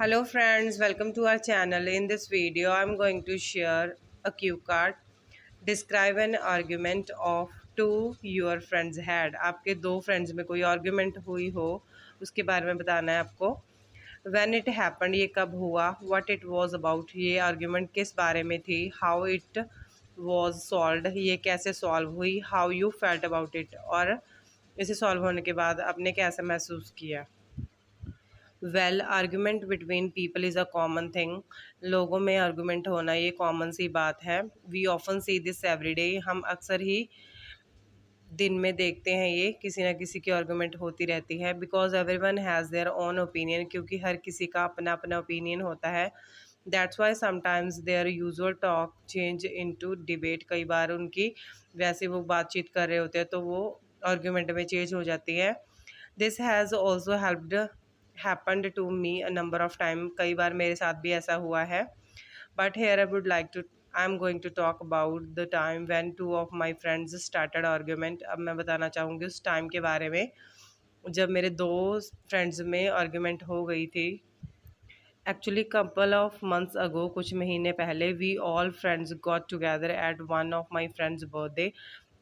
Hello friends, welcome to our channel. In this video, I'm going to share a cue card. Describe an argument of two your friends had. आपके दो friends में कोई argument हुई हो उसके बारे में बताना है आपको. When it happened, ये कब हुआ. What it was about, ये argument किस बारे में थी. How it was solved, ये कैसे solve हुई. How you felt about it, और इसे solve होने के बाद आपने कैसा महसूस किया. Well argument between people is a common thing. लोगों में आर्गूमेंट होना ये कॉमन सी बात है. We often see this everyday. हम अक्सर ही दिन में देखते हैं ये किसी ना किसी की आर्गूमेंट होती रहती है. Because every one has their own opinion, क्योंकि हर किसी का अपना अपना ओपिनियन होता है. That's why sometimes there usual talk change into debate. कई बार उनकी वैसे वो बातचीत कर रहे होते हैं तो वो आर्गूमेंट में चेंज हो जाती है. This has also helped happened to me a number of time. कई बार मेरे साथ भी ऐसा हुआ है. But here I am going to talk about the time when two of my friends started argument. अब मैं बताना चाहूँगी उस टाइम के बारे में जब मेरे दो फ्रेंड्स में आर्ग्यूमेंट हो गई थी. Actually couple of months ago, कुछ महीने पहले, we all friends got together at one of my friends birthday.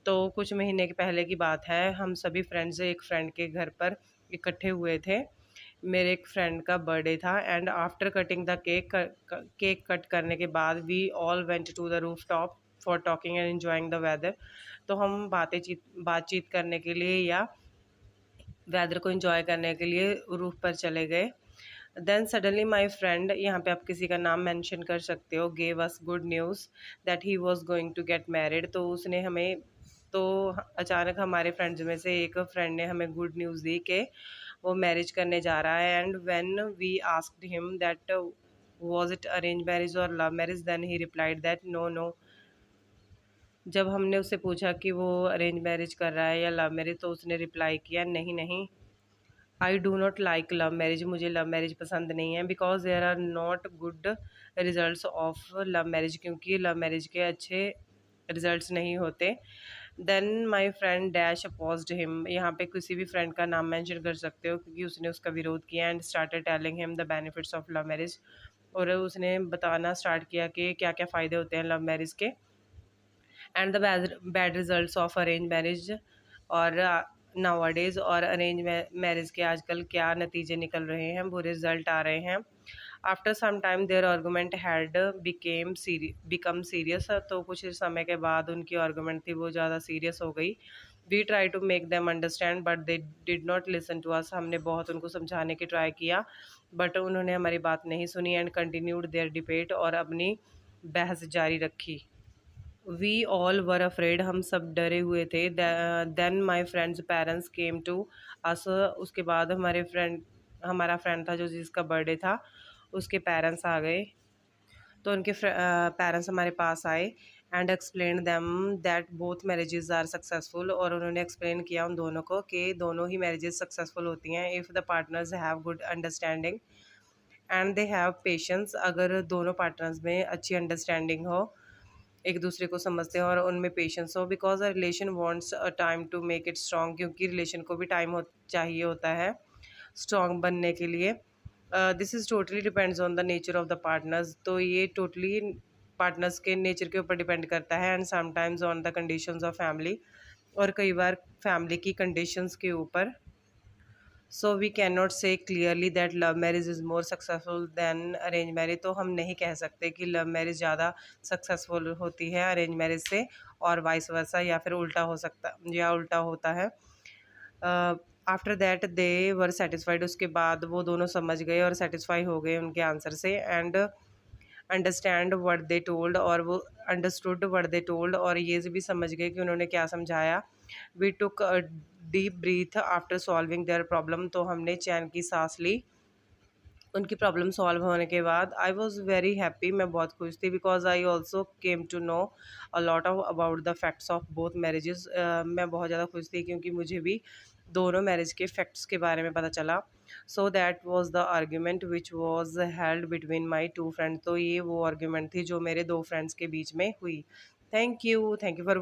तो कुछ महीने के पहले की बात है. हम सभी फ्रेंड्स एक फ्रेंड के घर पर इकट्ठे हुए थे. मेरे एक फ्रेंड का बर्थडे था. And after cutting the cake cut करने के बाद we all went to the roof top for talking and enjoying the weather. तो हम बातचीत करने के लिए या वेदर को एंजॉय करने के लिए रूफ पर चले गए. देन सडनली माई फ्रेंड, यहाँ पे आप किसी का नाम मेंशन कर सकते हो, gave us good news that he was going to get married. तो उसने हमें तो अचानक हमारे फ्रेंड्स में से एक फ्रेंड ने हमें गुड न्यूज़ दी कि वो मैरिज करने जा रहा है. And when we asked him that was it arrange marriage और love marriage, then he replied that no no. जब हमने उससे पूछा कि वो अरेंज मैरिज कर रहा है या लव मैरिज, तो उसने रिप्लाई किया नहीं नहीं, I do not like love marriage. मुझे लव मैरिज पसंद नहीं है. Because there are not good results of love marriage, क्योंकि लव मैरिज के अच्छे रिजल्ट्स नहीं होते. Then my friend dash opposed him. यहाँ पे किसी भी फ्रेंड का नाम मेंशन कर सकते हो क्योंकि उसने उसका विरोध किया. And started telling him the benefits of love marriage. और उसने बताना स्टार्ट किया कि क्या क्या फ़ायदे होते हैं लव मैरिज के. And the bad results of arrange marriage. और नाउअडेज और अरेंज मैरिज के आजकल क्या नतीजे निकल रहे हैं, बुरे रिजल्ट आ रहे हैं. After some time their argument had become serious. तो कुछ समय के बाद उनकी आर्गूमेंट थी वो ज़्यादा सीरियस हो गई. We try to make them understand but they did not listen to us. हमने बहुत उनको समझाने की ट्राई किया बट उन्होंने हमारी बात नहीं सुनी. एंड कंटिन्यूड देयर डिबेट, और अपनी बहस जारी रखी. We all were afraid. हम सब डरे हुए थे. Then my friends parents came to us. उसके बाद हमारा फ्रेंड था जो जिसका बर्थडे था, उसके पेरेंट्स आ गए. तो उनके पेरेंट्स हमारे पास आए. And explain them that both marriages are successful. और उन्होंने एक्सप्लेन किया उन दोनों को कि दोनों ही मैरिजेज सक्सेसफुल होती हैं if the partners have good understanding and they have patience. अगर दोनों पार्टनर्स में अच्छी अंडरस्टैंडिंग हो, एक दूसरे को समझते हो और उनमें पेशेंस हो. Because a relation wants a time to make it strong. क्योंकि रिलेशन को भी टाइम चाहिए होता है स्ट्रॉन्ग बनने के लिए. This is totally depends on the nature of the partners. तो ये टोटली पार्टनर्स के नेचर के ऊपर डिपेंड करता है. And sometimes on the conditions of family, और कई बार फैमिली की कंडीशंस के ऊपर. So we can not say clearly that love marriage is more successful than arrange marriage. तो हम नहीं कह सकते कि लव मैरिज ज़्यादा सक्सेसफुल होती है अरेंज मैरिज से, और वाइस वर्सा, या फिर उल्टा हो सकता या उल्टा होता है. After that they were satisfied. उसके बाद वो दोनों समझ गए और सेटिस्फाई हो गए उनके आंसर से. And understand word they told. और वो अंडरस्टूड वर्ड दे टोल्ड, और ये भी समझ गए कि उन्होंने क्या समझाया. We took deep breath after solving their problem. तो हमने चैन की सांस ली उनकी प्रॉब्लम सॉल्व होने के बाद. I was very happy. मैं बहुत खुश थी. Because I also came to know a lot of about the facts of both marriages. मैं बहुत ज़्यादा खुश थी क्योंकि मुझे भी दोनों मैरिज के फैक्ट्स के बारे में पता चला. So that was the argument which was held between my two friends. तो ये वो आर्ग्यूमेंट थी जो मेरे दो फ्रेंड्स के बीच में हुई. Thank you for